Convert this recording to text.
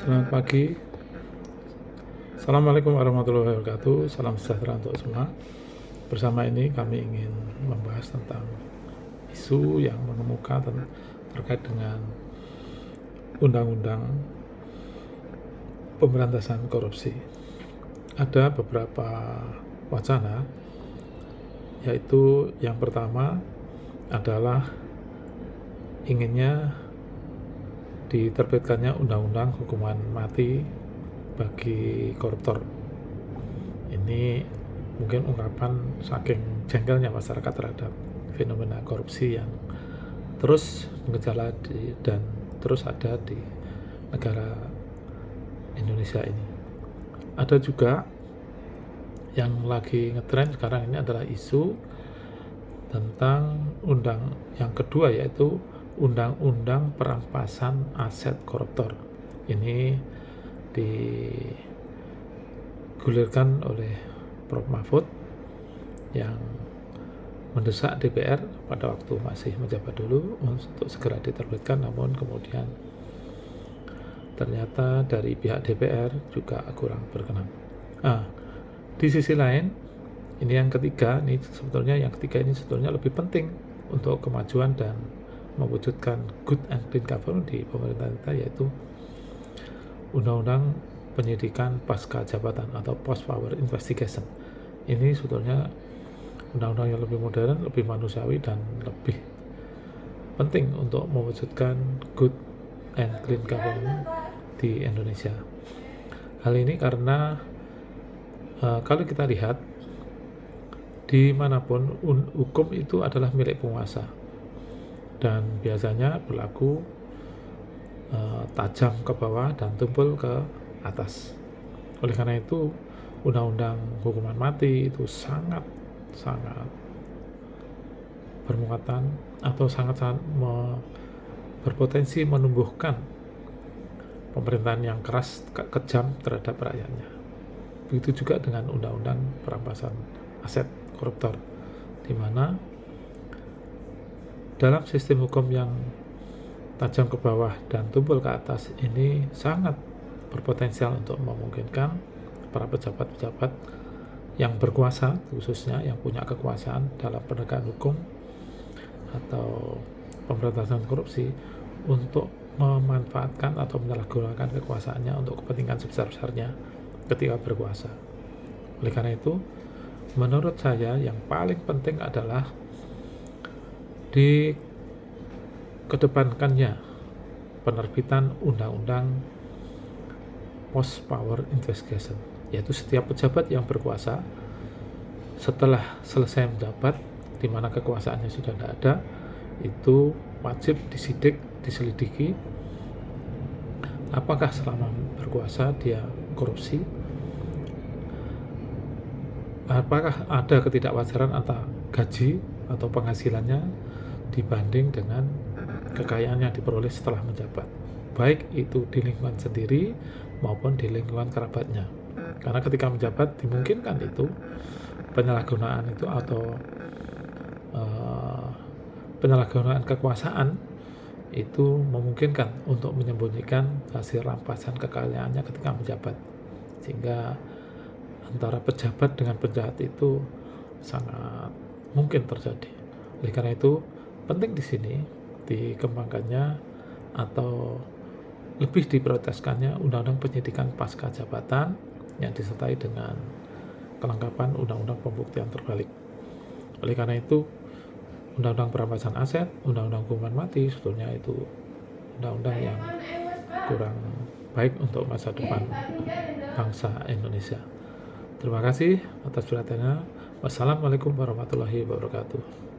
Selamat pagi. Assalamualaikum warahmatullahi wabarakatuh. Salam sejahtera untuk semua. Bersama ini kami ingin membahas tentang isu yang mengemuka terkait dengan undang-undang pemberantasan korupsi. Ada beberapa wacana, yaitu yang pertama adalah inginnya diterbitkannya undang-undang hukuman mati bagi koruptor. Ini mungkin ungkapan saking jengkelnya masyarakat terhadap fenomena korupsi yang terus mengejala dan terus ada di negara Indonesia ini. Ada juga yang lagi ngetren sekarang ini adalah isu tentang yang kedua, yaitu Undang-Undang Perampasan Aset Koruptor. Ini digulirkan oleh Prof. Mahfud yang mendesak DPR pada waktu masih menjabat dulu untuk segera diterbitkan, namun kemudian ternyata dari pihak DPR juga kurang berkenan. Di sisi lain, yang ketiga ini sebetulnya lebih penting untuk kemajuan dan mewujudkan good and clean government di pemerintahan kita, yaitu Undang-Undang Penyidikan Pasca Jabatan atau Post Power Investigation. Ini sebetulnya undang-undang yang lebih modern, lebih manusiawi, dan lebih penting untuk mewujudkan good and clean government di Indonesia. Hal ini karena kalau kita lihat dimanapun hukum itu adalah milik penguasa dan biasanya berlaku tajam ke bawah dan tumpul ke atas. Oleh karena itu, undang-undang hukuman mati itu sangat bermuatan atau sangat berpotensi menumbuhkan pemerintahan yang keras, kejam terhadap rakyatnya. Begitu juga dengan undang-undang perampasan aset koruptor, di mana dalam sistem hukum yang tajam ke bawah dan tumpul ke atas ini sangat berpotensial untuk memungkinkan para pejabat-pejabat yang berkuasa, khususnya yang punya kekuasaan dalam penegakan hukum atau pemberantasan korupsi, untuk memanfaatkan atau menyalahgunakan kekuasaannya untuk kepentingan sebesar-besarnya ketika berkuasa. Oleh karena itu, menurut saya yang paling penting adalah dikedepankannya penerbitan undang-undang post power investigation, yaitu setiap pejabat yang berkuasa setelah selesai menjabat, di mana kekuasaannya sudah tidak ada, itu wajib diselidiki apakah selama berkuasa dia korupsi, apakah ada ketidakwajaran antara gaji atau penghasilannya dibanding dengan kekayaan yang diperoleh setelah menjabat, baik itu di lingkungan sendiri maupun di lingkungan kerabatnya. Karena ketika menjabat dimungkinkan itu penyalahgunaan itu atau penyalahgunaan kekuasaan itu memungkinkan untuk menyembunyikan hasil rampasan kekayaannya ketika menjabat, sehingga antara pejabat dengan penjahat itu sangat mungkin terjadi. Oleh karena itu penting di sini dikembangkannya atau lebih diprioritaskannya undang-undang penyidikan pasca jabatan yang disertai dengan kelengkapan undang-undang pembuktian terbalik. Oleh karena itu, undang-undang perampasan aset, undang-undang hukuman mati sebetulnya itu undang-undang yang kurang baik untuk masa depan bangsa Indonesia. Terima kasih atas perhatiannya. Wassalamualaikum warahmatullahi wabarakatuh.